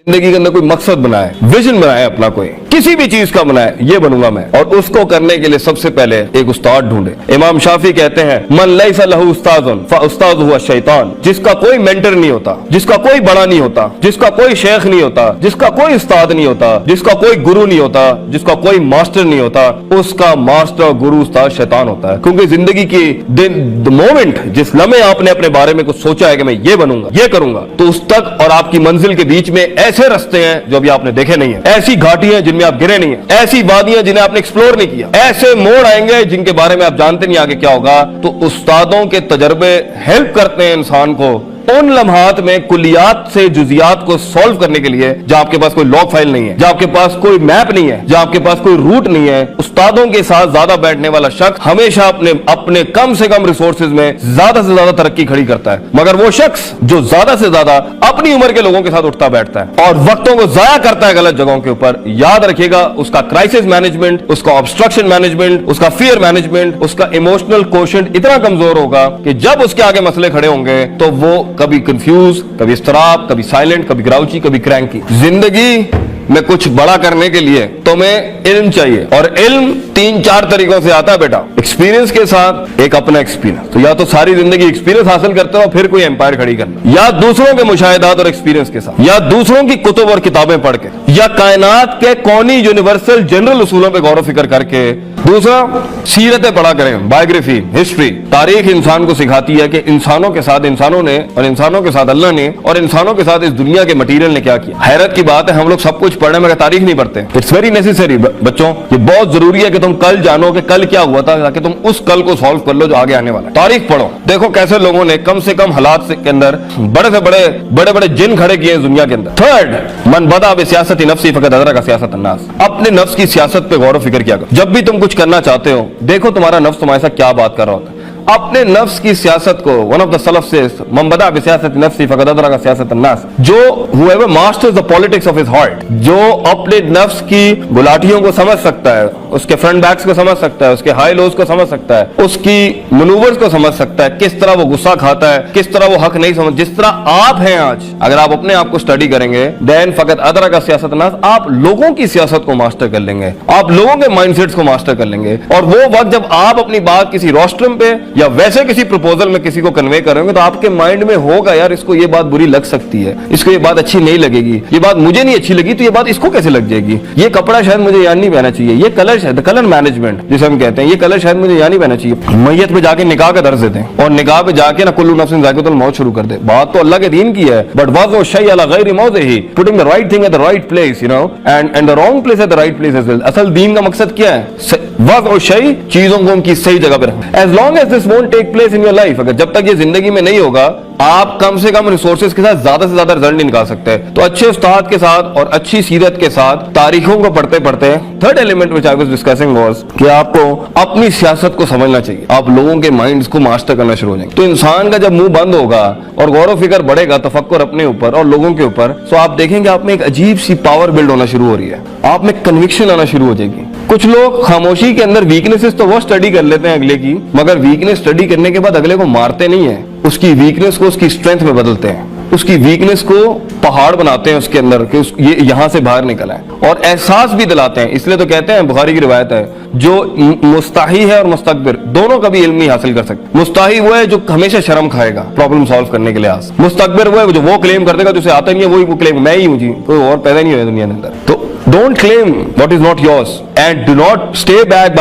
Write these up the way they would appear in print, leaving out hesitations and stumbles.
जिंदगी के अंदर कोई मकसद बनाए, विजन बनाए, अपना कोई किसी भी चीज का बनाए, ये बनूंगा मैं, और उसको करने के लिए सबसे पहले एक उस्ताद ढूंढे। इमाम शाफी कहते हैं मन लैसा लहू उस्ताजुन फउस्तादु हुवा शैतान, जिसका कोई मेंटर नहीं होता, जिसका कोई बड़ा नहीं होता, जिसका कोई शेख नहीं होता, जिसका कोई उस्ताद नहीं होता, जिसका कोई गुरु नहीं होता, जिसका कोई मास्टर नहीं होता, उसका मास्टर गुरु उस्ताद शैतान होता है। क्योंकि जिंदगी की द मोमेंट, जिस लम्हे आपने अपने बारे में कुछ सोचा है कि मैं ये बनूंगा, ये करूंगा, तो उस तक और आपकी मंजिल के बीच में ऐसे रास्ते हैं जो अभी आपने देखे नहीं है, ऐसी घाटियां हैं जिनमें आप गिरे नहीं है, ऐसी वादियां जिन्हें आपने एक्सप्लोर नहीं किया, ऐसे मोड़ आएंगे जिनके बारे में आप जानते नहीं आगे क्या होगा। तो उस्तादों के तजर्बे हेल्प करते हैं इंसान को उन लम्हात में कुलियात से जुजियात को सॉल्व करने के लिए जहां आपके पास कोई लॉग फाइल नहीं है, जहां आपके पास कोई मैप नहीं है, जहां आपके पास कोई रूट नहीं है। उस्तादों के साथ ज्यादा बैठने वाला शख्स हमेशा अपने कम से कम रिसोर्सेज में ज्यादा से ज्यादा तरक्की खड़ी करता है, मगर वो शख्स जो ज्यादा से ज्यादा अपनी उम्र के लोगों के साथ उठता बैठता है और वक्तों को जाया करता है गलत जगहों के ऊपर, याद रखिएगा उसका क्राइसिस मैनेजमेंट, उसका ऑब्स्ट्रक्शन मैनेजमेंट, उसका फियर मैनेजमेंट, उसका इमोशनल कोशेंट इतना कमजोर होगा कि जब उसके आगे मसले खड़े होंगे तो वो कभी कंफ्यूज, कभी इस्तराब, कभी साइलेंट, कभी ग्राउची, कभी क्रैंकी। जिंदगी में कुछ बड़ा करने के लिए तुम्हें इल्म चाहिए, और इल्म 3-4 तरीकों से आता है बेटा। एक्सपीरियंस के साथ एक अपना एक्सपीरियंस, तो या तो सारी जिंदगी एक्सपीरियंस हासिल करते हो फिर कोई एम्पायर खड़ी करना, या दूसरों के मुशाहिदात और एक्सपीरियंस के साथ, या दूसरों की कुतुब और किताबें पढ़ के, या कायनात के कौनी यूनिवर्सल जनरल उसूलों पे गौर फिक्र करके। दूसरा, सीरतें पढ़ा करें, बायोग्राफी, हिस्ट्री, तारीख इंसान को सिखाती है कि इंसानों के साथ इंसानों ने, और इंसानों के साथ अल्लाह ने, और इंसानों के साथ इस दुनिया के मटीरियल ने क्या किया। हैरत की बात है हम लोग सब कुछ पढ़ने मगर तारीख नहीं पढ़ते। इट्स वेरी नेसेसरी बच्चों, ये बहुत जरूरी है कि तुम कल जानो कि कल क्या हुआ था, ताकि तुम उस कल को सॉल्व कर लो जो आगे आने वाला है। तारीख पढ़ो, देखो कैसे लोगों ने कम से कम हालात के अंदर बड़े से बड़े जिन खड़े किए हैं दुनिया के अंदर। थर्ड, मन बदा बिसियासत नफ्सी फकद अदरक सियासत अन्नास, अपने नफ्स की सियासत पे गौर फिक्र किया करो। जब भी तुम कुछ करना चाहते हो देखो तुम्हारा नफ्स तुम्हारे साथ क्या बात कर रहा होता है। अपने नफ्स की सियासत को, वन ऑफ द सलफ से मन बदा बिसियासत नफ्सी फकद अदरक सियासत अन्नास, जो whoever masters the politics of his heart, जो अपने नफ्स की गुलाटियों को समझ सकता है, उसके फ्रंट बैक्स को समझ सकता है, उसके हाई लोज को समझ सकता है, उसकी मनूवर्स को समझ सकता है, किस तरह वो गुस्सा खाता है, किस तरह वो हक नहीं समझ, जिस तरह आप हैं आज। अगर आप अपने आप को स्टडी करेंगे देन फकद अदरक सियासत अन्नास, आप लोगों की सियासत को मास्टर कर लेंगे, आप लोगों के माइंडसेट्स को मास्टर कर लेंगे। और वो वक्त जब आप अपनी बात किसी रोस्ट्रम पे या वैसे किसी प्रपोजल में किसी को कन्वे करेंगे तो आपके माइंड में होगा यार इसको ये बात बुरी लग सकती है, इसको ये बात अच्छी नहीं लगेगी, ये बात मुझे नहीं अच्छी लगी तो ये बात इसको कैसे लग जाएगी, ये कपड़ा शायद मुझे यहाँ नहीं पहनना चाहिए, ये कलर शायद, कलर मैनेजमेंट जिसे हम कहते हैं, ये कलर शायद मुझे यहाँ नहीं पहनना चाहिए। मैयत पे जाके निकाह का दर्ज देते हैं और निकाह पे जाके ना कुल्लू नफ्सिन ज़ाइक़तुल मौत शुरू कर दे। बात तो अल्लाह के दीन की है, बट वज़अ शै अला गैरि मौज़िही, putting the right thing at the right place, you know, and the wrong place at the right place as well. असल दीन का मकसद क्या है? वज़अ शै, चीजों को उनकी सही जगह पे रखना। As long as this won't take place in your life, अगर जब तक ये जिंदगी में नहीं होगा आप कम से कम रिसोर्सेज के साथ ज्यादा से ज्यादा रिजल्ट नहीं निकाल सकते। तो अच्छे उस्ताद के साथ और अच्छी सीरत के साथ तारीखों को पढ़ते पढ़ते third element which I was discussing was कि आपको अपनी सियासत को समझना चाहिए, आप लोगों के माइंड्स को मास्टर करना शुरू हो जाएंगे। तो इंसान का जब मुंह बंद होगा और गौर फिक्र बढ़ेगा, तफक्कुर अपने ऊपर और लोगों के ऊपर, तो आप देखेंगे आप में एक अजीब सी पावर बिल्ड होना शुरू हो रही है, आप में कन्विक्शन आना शुरू हो जाएगी। कुछ लोग खामोशी के अंदर वीकनेसेस तो वो स्टडी कर लेते हैं अगले की, मगर वीकनेस स्टडी करने के बाद अगले को मारते नहीं है, उसकी वीकनेस को उसकी स्ट्रेंथ में बदलते हैं, उसकी वीकनेस को पहाड़ बनाते हैं उसके अंदर कि ये यहां से बाहर निकला है, और एहसास भी दिलाते हैं। इसलिए तो कहते हैं, बुखारी की रिवायत है, जो मुस्ताही है और मुस्तकबिर दोनों कभी इल्म नहीं हासिल कर सकते। मुस्ताही वो है जो हमेशा शर्म खाएगा प्रॉब्लम सॉल्व करने के लिहाज, मुस्तकबिर वो है जो वो क्लेम कर देगा जिसे आता नहीं है, वही वो क्लेम मैं ही हूं जी, कोई और पैदा नहीं हुआ दुनिया के अंदर। तो don't claim what is not yours and do not stay back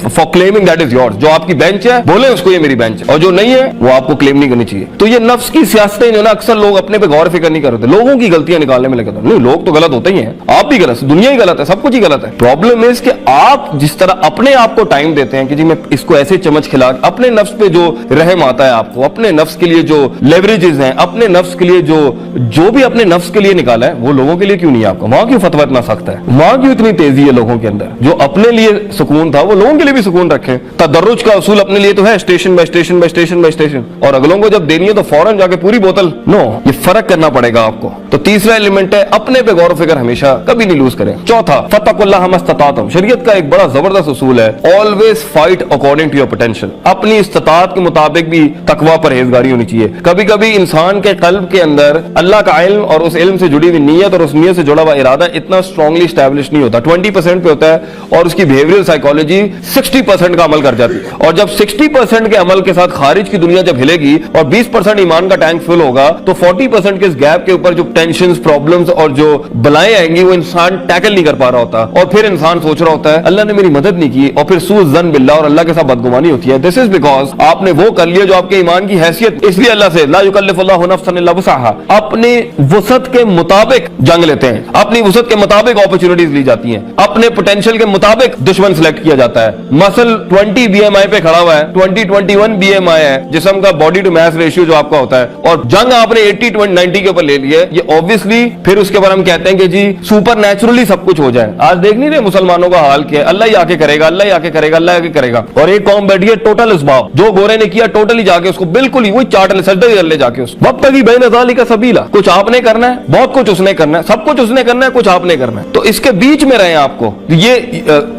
for claiming that is yours. जो आपकी बेंच है बोले उसको ये मेरी बेंच है, और जो नहीं है वो आपको क्लेम नहीं करनी चाहिए। तो ये नफ्स की सियासतें जो ना अक्सर लोग अपने पे गौर फिक्र नहीं करते, लोगों की गलतियां निकालने में लगे। नहीं, लोग तो गलत होते ही हैं, आप भी गलत, दुनिया ही गलत है, सब कुछ ही गलत है। प्रॉब्लम इज कि आप जिस तरह अपने आप को टाइम देते हैं कि जी मैं इसको ऐसे चमच खिला, अपने नफ्स पे जो रहम आता है आपको, अपने नफ्स के लिए जो लेवरेजेस हैं, अपने नफ्स के लिए जो भी अपने नफ्स के लिए निकाला है वो लोगों के लिए क्यों नहीं है आपका? वहां क्यों फतवा इतना सख्त है? वहां क्यों इतनी तेजी है लोगों के अंदर? जो अपने लिए सुकून था वो लोगों के लिए भी सुकून रखें। तदर्रुज का उसूल अपने लिए तो है, station bye station bye station bye station, और अगलों को जब देनी है तो फौरन जाके पूरी बोतल। नो, ये फर्क करना पड़ेगा आपको। तो तीसरा एलिमेंट है अपने पे गौर फिक्र हमेशा कभी नहीं लूज करें। चौथा, फत्तकुल्लाह मस्ततातुम, शरीयत का एक बड़ा जबरदस्त उसूल है, always fight according to your potential. अपनी इस्तात के मुताबिक भी तकवा परहेजगारी होनी चाहिए। कभी कभी इंसान के कल्ब के अंदर अल्लाह का इल्म और उस इल्म से जुड़ी हुई नीयत और उस नीयत से जुड़ा हुआ इरादा इतना स्ट्रांगली स्टैब्लिश नहीं होता, 20% पे होता है, और उसकी बिहेवियरल साइकोलॉजी 60% का अमल कर जाती है। और जब 60% के अमल के साथ खारिज की दुनिया जब हिलेगी और 20% ईमान का टैंक फुल होगा, तो 40% के इस गैप के ऊपर जो टेंशन, प्रॉब्लम्स और जो बलाएं आएंगी वो इंसान टैकल नहीं कर पा रहा होता, और फिर इंसान सोच रहा होता है अल्लाह ने मेरी मदद नहीं की, और फिर सूज़न बिल्लाह, और अल्लाह के साथ बदगुमानी होती है। दिस इज बिकॉज आपने वो कर लिया जो आपके ईमान की हैसियत। इसलिए अल्लाह से ला युकल्लिफुल्लाहु नफ्सन इल्ला वुसअहा, अपनी वुसअत के मुताबिक जंग लेते हैं, अपनी वुसअत के मुताबिक अपॉर्चुनिटीज ली जाती हैं, अपने पोटेंशियल के मुताबिक दुश्मन सिलेक्ट किया जाता है। मसल 20 BMI पे खड़ा हुआ है, 20-21 BMI है जिस्म का बॉडी टू मास रेशियो जो आपका होता है, और जंग आपने 80-20-90 के ऊपर ले ली है, ये ऑब्वियसली फिर उसके बाद हम कहते हैं कि जी सुपर नेचुरली सब कुछ हो जाए। आज देख नहीं रहे मुसलमानों का हाल क्या है, अल्लाह ही आके करेगा, अल्लाह ही आके करेगा, अल्लाह आके करेगा। और एक कौम बैठी है टोटल इसबाब, जो गोरे ने किया टोटली जाके उसको बिल्कुल ही वही चाट ले, सजदे कर ले जाके उस वक्त की बैन ज़ालिका सबीला। कुछ आपने करना है, बहुत कुछ उसने करना है, सब कुछ उसने करना है, कुछ आपने करना है। तो इसके बीच में रहे आपको। ये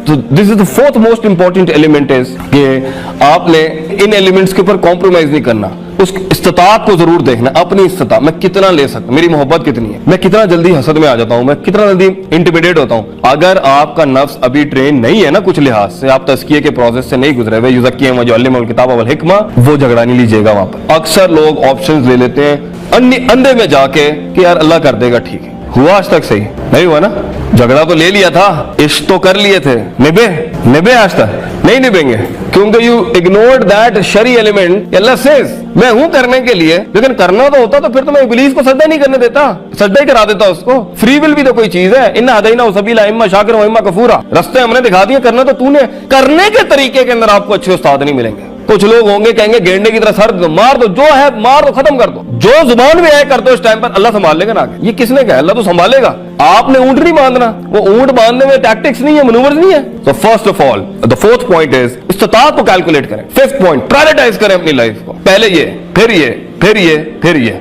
this is the fourth most important element is कि आपने इन एलिमेंट्स के ऊपर कॉम्प्रोमाइज नहीं करना। उस इस्तात को जरूर देखना, अपनी इस्तात, मैं कितना ले सकता हूं, मेरी मोहब्बत कितनी है, मैं कितना जल्दी हसद में आ जाता हूं, मैं कितना जल्दी इंटिमिडेट होता हूं। अगर आपका नफ्स अभी ट्रेन नहीं है ना कुछ लिहाज से, आप तस्किये के प्रोसेस से नहीं गुजरे हुए, युज़क्कियुहुम व युअल्लिमुहुल किताब वल हिकमा, वो झगड़ा नहीं लीजिएगा वहां पर। अक्सर लोग ऑप्शंस ले लेते हैं अंधे में जाके कि यार अल्लाह कर देगा, ठीक है। हुआ आज तक? सही नहीं हुआ ना। झगड़ा तो ले लिया था, इश्क तो कर लिए थे, निभे आज तक नहीं निभेंगे, क्योंकि यू इग्नोर्ड दैट शरी एलिमेंट। अल्लाह सेज मैं हूं करने के लिए, लेकिन करना तो होता तो फिर तो मैं इब्लीस को सजदा नहीं करने देता, सजदा ही करा देता उसको। फ्री विल भी तो कोई चीज है। इन्ना हदैना सबीला इम्मा शाकिर व इम्मा कफूरा, रास्ते हमने दिखा दिए, करना तो तूने। करने के तरीके के अंदर आपको अच्छे उस्ताद नहीं मिलेंगे। कुछ लोग होंगे कहेंगे गेंडे की तरह सर दो, मार दो, जो है मार दो, खत्म कर दो, जो जुबान में आए कर दो, इस टाइम पर अल्लाह संभाल लेगा ना आगे। ये किसने कहा? अल्लाह तो संभालेगा। आपने ऊंट नहीं बांधना, वो ऊंट बांधने में टैक्टिक्स नहीं है, मनूवर्स नहीं है। तो first of all the fourth point is इस्तात को कैलकुलेट करें। फिफ्थ पॉइंट, प्रायोरिटाइज करें अपनी लाइफ को। पहले ये, फिर ये, फिर ये, फिर ये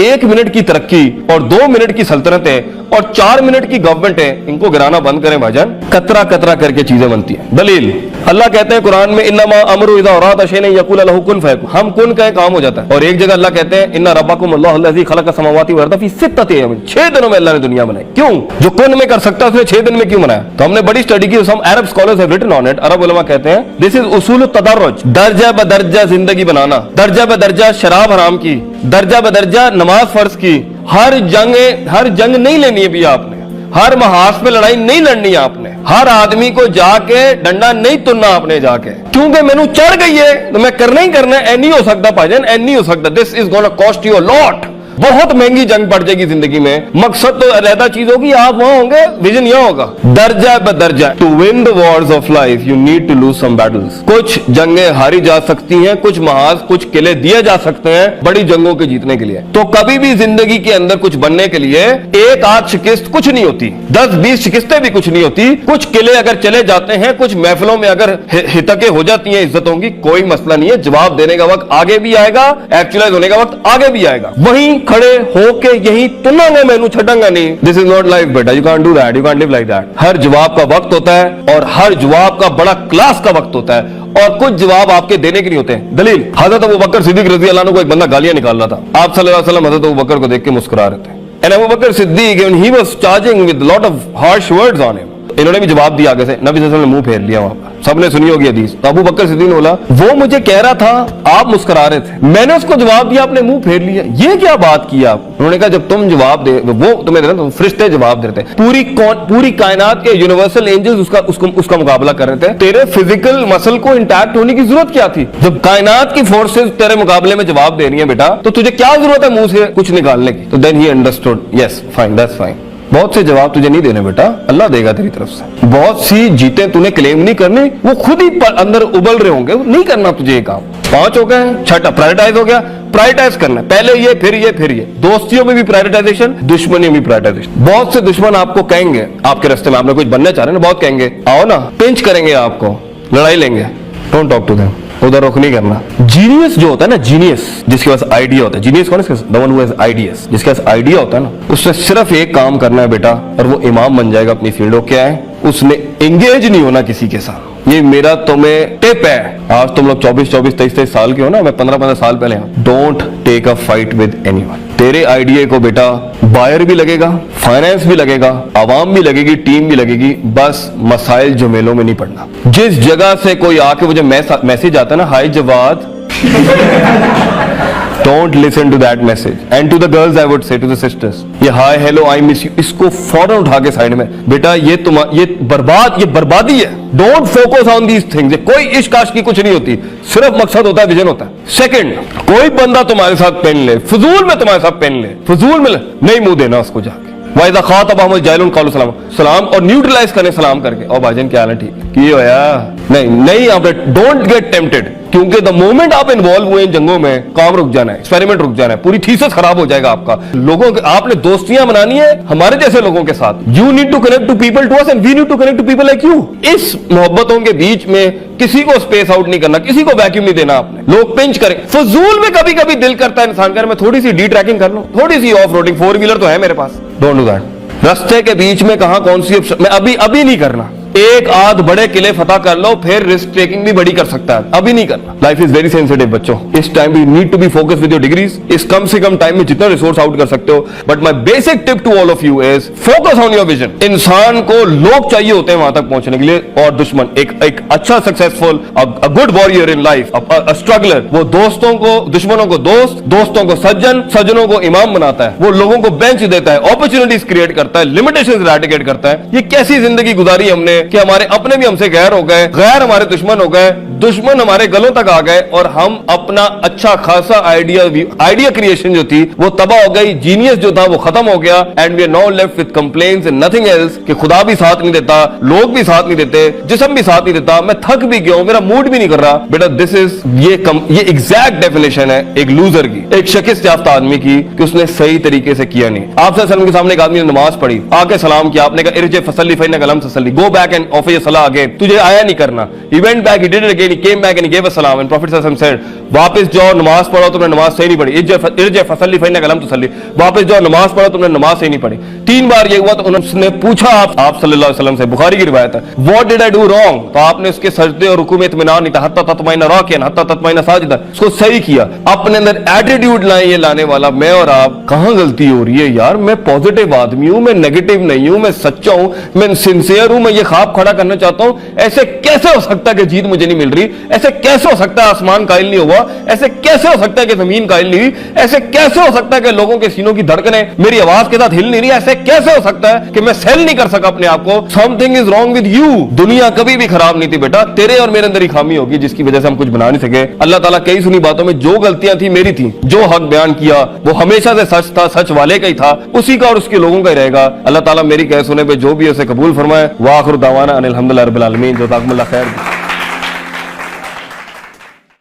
1 मिनट की तरक्की और 2 मिनट की सल्तनतें और 4 मिनट की गवर्नमेंट है, इनको गिराना बंद करें भाईजान। कतरा कतरा करके चीजें बनती हैं। दलील अल्लाह कहते हैं कुरान में, इन्नमा अमरु इज़ा अरादा शैअन यकुल लहु कुन फयकुन, हम कुन कहे काम हो जाता है। और एक जगह अल्लाह कहते हैं इन्ना रब्बकुम अल्लाहु अल्लज़ी खलक़ समावाति वल अर्ज़ फी सित्तति अय्याम, 6 दिनों में अल्लाह ने दुनिया बनाई। क्यों? जो कुन में कर सकता है उसने 6 दिन में क्यों बनाया? तो हमने बड़ी स्टडी की, some Arab scholars have written on it. अरब उलमा कहते हैं दिस इज उसूल तदर्रुज, दर्जा ब दर्जा जिंदगी बनाना, दर्जा ब दर्जा शराब हराम की, दर्जा ब दर्जा नमाज फर्ज की। हर जंग नहीं लेनी है भी आपने, हर महाज पे लड़ाई नहीं लड़नी है आपने, हर आदमी को जाके डंडा नहीं तुनना आपने जाके, क्योंकि मैंने चढ़ गई है तो मैं करना ही करना है। नहीं हो सकता भाईजान, नहीं हो सकता। This is gonna cost you a lot. बहुत महंगी जंग पड़ जाएगी जिंदगी में। मकसद तो अलहदा चीज होगी, आप वहां होंगे, विजन यहां होगा। दर्जा ब दर्जा, to win the wars of life you need to lose some battles. कुछ जंगें हारी जा सकती हैं, कुछ महाज, कुछ किले दिए जा सकते हैं बड़ी जंगों के जीतने के लिए। तो कभी भी जिंदगी के अंदर कुछ बनने के लिए एक आध शिकस्त कुछ नहीं होती, 10-20 शिकस्तें भी कुछ नहीं होती। कुछ किले अगर चले जाते हैं, कुछ महफिलों में अगर हितके हो जाती हैं इज्जतों की, कोई मसला नहीं है। जवाब देने का वक्त आगे भी आएगा, एक्चुअलाइज होने का वक्त आगे भी आएगा। वहीं खड़े होके यही तुनांगा मैनू छड़ांगा नहीं। दिस इज नॉट लाइफ बेटा, you can't do that, you can't live like that. हर जवाब का वक्त होता है और हर जवाब का बड़ा क्लास का वक्त होता है, और कुछ जवाब आपके देने के नहीं होते हैं। दलील हजरत अबू बकर सिद्दीक रज़ी अल्लाह अन्हु को एक बंदा गालियां निकाल रहा था। आप सल्लल्लाहु अलैहि वसल्लम हजरत अबू बकर को देख के मुस्कुरा रहे थे। And Abu Bakr Siddiq when he was charging with lot of harsh words on him, इन्होंने भी जवाब दिया आगे से, नबी सल्लल्लाहु अलैहि वसल्लम ने मुंह फेर लिया वहां पर, सबने सुनी होगी हदीस। तो अबू बकर सिद्दीक ने बोला वो मुझे कह रहा था, आप मुस्कुरा रहे थे, मैंने उसको जवाब दिया, आपने मुंह फेर लिया, ये क्या बात की आप? उन्होंने कहा जब तुम जवाब दे, वो तुम्हें दे रहे थे, फरिश्ते जवाब देते थे, पूरी कायनात के यूनिवर्सल एंजल्स उसका मुकाबला कर रहे थे, तेरे फिजिकल मसल को इंटैक्ट होने की जरूरत क्या थी? जब कायनात की फोर्सेस तेरे मुकाबले में जवाब दे रही है बेटा, तो तुझे क्या जरूरत है मुंह से कुछ निकालने की? तो then he understood, yes fine, that's fine. बहुत से जवाब तुझे नहीं देने बेटा, अल्लाह देगा तेरी तरफ से। बहुत सी जीतें तूने क्लेम नहीं करनी, वो खुद ही अंदर उबल रहे होंगे, नहीं करना तुझे ये काम। 5 हो गए, छठा प्रायोरिटाइज हो गया। प्रायोरिटाइज करना है, पहले ये फिर ये फिर ये। दोस्तियों में भी प्रायोरिटाइजेशन, दुश्मनी में भी प्रायोरिटाइजेशन। बहुत से दुश्मन आपको कहेंगे आपके रास्ते में, आपने कुछ बनना चाह रहे हैं ना, बहुत कहेंगे आओ ना, पिंच करेंगे आपको, लड़ाई लेंगे, डोंट टॉक टू देम, उधर रुख नहीं करना। जीनियस जो होता है ना, जीनियस जिसके पास आइडिया होता है, जीनियस कौन है? The one who has ideas, जिसके पास आइडिया होता है ना, उसने सिर्फ एक काम करना है बेटा, और वो इमाम बन जाएगा अपनी फील्ड। क्या है? उसने एंगेज नहीं होना किसी के साथ। ये मेरा तुम्हें टिप है। आज तुम लोग 24, 23 साल के हो ना, मैं 15 साल पहले हूं। Don't take a fight with anyone. तेरे आइडिया को बेटा बायर भी लगेगा, फाइनेंस भी लगेगा, आवाम भी लगेगी, टीम भी लगेगी, बस मसाइल जुमेलों में नहीं पड़ना। जिस जगह से कोई आके मुझे मैसेज आता है ना, हाय Jawad, Don't listen to that message. And to the girls, I would say, to the sisters, ये hi hello I miss you, इसको फौरन उठा के साइड में। बेटा ये बर्बादी है। Don't focus on these things. कोई इश्क आशिकी कुछ नहीं होती, सिर्फ मकसद होता है, विजन होता है। सेकंड, कोई बंदा तुम्हारे साथ पेन ले, फजूल में तुम्हारे साथ पेन ले, फजूल में नहीं मुंह देना उसको जाके। वाइदा खातबहुम जाइलुन क़ालू सलाम, सलाम और न्यूट्रलाइज करें सलाम करके, और भाईजान क्या हाल है, ठीक की होया? नहीं आप डोंट गेट टेम्प्टेड, क्योंकि द मोमेंट आप इन्वॉल्व हुए इन जंगों में, काम रुक जाना है, एक्सपेरिमेंट रुक जाना है, पूरी थीसिस खराब हो जाएगा आपका। लोगों के आपने दोस्तियां बनानी है हमारे जैसे लोगों के साथ। You need to connect to people to us and we need to connect to people like you. इस मोहब्बतों के बीच में किसी को स्पेस आउट नहीं करना, किसी को वैक्यूम नहीं देना आपने। लोग पिंच करें, फजूल में कभी कभी दिल करता है इंसान का, मैं थोड़ी सी डी ट्रैकिंग कर लूं, थोड़ी सी ऑफ रोडिंग, 4 व्हीलर तो है मेरे पास, डोंट डू दैट। रास्ते के बीच में कहां कौन सी मैं अभी नहीं करना। एक आध बड़े किले फतह कर लो, फिर रिस्क टेकिंग भी बड़ी कर सकता है, अभी नहीं करना। लाइफ इज वेरी सेंसिटिव बच्चों, इस time you need to be focus with your degrees. इस कम से कम टाइम में जितना रिसोर्स आउट कर सकते हो। But my basic tip to all of you is focus on your vision. इंसान को लोग चाहिए होते हैं वहां तक पहुंचने के लिए, और दुश्मन एक अच्छा successful a good warrior in life, a struggler, वो दोस्तों को, दुश्मनों को दोस्त, दोस्तों को सज्जन, सज्जनों को इमाम बनाता है। वो लोगों को बेंच देता है, अपॉर्चुनिटीज क्रिएट करता है, लिमिटेशंस इरेडिकेट करता है। ये कैसी जिंदगी गुजारी हमने कि हमारे अपने भी हमसे गैर हो गए, गैर हमारे दुश्मन हो गए, दुश्मन हमारे गलों तक आ गए, और हम अपना अच्छा खासा आइडिया क्रिएशन जो थी वो तबाह हो गई, जीनियस जो था वो खत्म हो गया। And we are now left with complaints and nothing else, कि खुदा भी साथ नहीं देता, लोग भी साथ नहीं देते, जिस्म भी साथ नहीं देता, मैं थक भी गया हूं, मेरा मूड भी नहीं कर रहा। बेटा दिस इज ये एग्जैक्ट डेफिनेशन है एक लूजर की, एक शिकस्त याफ्ता आदमी की, कि उसने सही तरीके से किया नहीं। आप सल्लल्लाहु अलैहि वसल्लम के सामने एक आदमी ने नमाज पढ़ी, आके सलाम किया, आपने कहा इरजे फसल्ली फइन्नक लम तसल्ली, go back and offer your सलाह अगेन, तुझे आया नहीं करना। He went back, he did it again, he came back and he gave a salam, and Prophet sallallahu alaihi wasallam said, वापस जाओ, नमाज पढ़ो, तुमने नमाज सही नहीं पढ़ी, इरजे फसल्ली फइन्नक लम तसल्ली, वापस जाओ, नमाज पढ़ो, तुमने नमाज सही नहीं पढ़ी। 3 बार ये हुआ तो उन्होंने पूछा आप सल्लल्लाहु अलैहि वसल्लम से, बुखारी की रिवायत है, what did I do wrong? तो आपने उसके सजदे और रुकू में इत्मीनान नहीं था, हत्ता तत्मइन्ना राकियन, हत्ता तत्मइन्ना साजिदा, उसको सही किया। अपने अंदर एटीट्यूड लाए ये लाने वाला मैं और आप, कहां गलती हो रही है यार? मैं पॉजिटिव आदमी हूं, मैं नेगेटिव नहीं हूं, मैं सच्चा हूं, मैं सिंसियर हूं, मैं ये ख्वाब खड़ा करना चाहता हूं। ऐसे कैसे हो सकता है कि जीत मुझे नहीं मिल रही? ऐसे कैसे हो सकता है आसमान कायल नहीं हुआ? ऐसे कैसे हो सकता है कि जमीन कायल नहीं हुई? ऐसे कैसे हो सकता है कि लोगों के सीनों की धड़कनें मेरी आवाज के साथ हिल नहीं रही? ऐसे कैसे हो सकता है कि मैं सेल नहीं कर सका अपने आप को? Something is wrong with you. दुनिया कभी भी खराब नहीं थी बेटा, तेरे और मेरे अंदर ही खामी होगी जिसकी वजह से हम कुछ बना नहीं सके। अल्लाह ताला कई सुनी बातों में जो गलतियां थी मेरी थी, जो हक बयान किया वो हमेशा से सच था, सच वाले का ही था, उसी का और उसके लोगों का ही रहेगा। अल्लाह ताला मेरी कह सुने पे जो भी उसे कबूल फरमाए। वाखिर दावाना अनिल हम्दुलिल्लाहि रब्बिल आलमीन। जज़ाकुमुल्लाह खैर।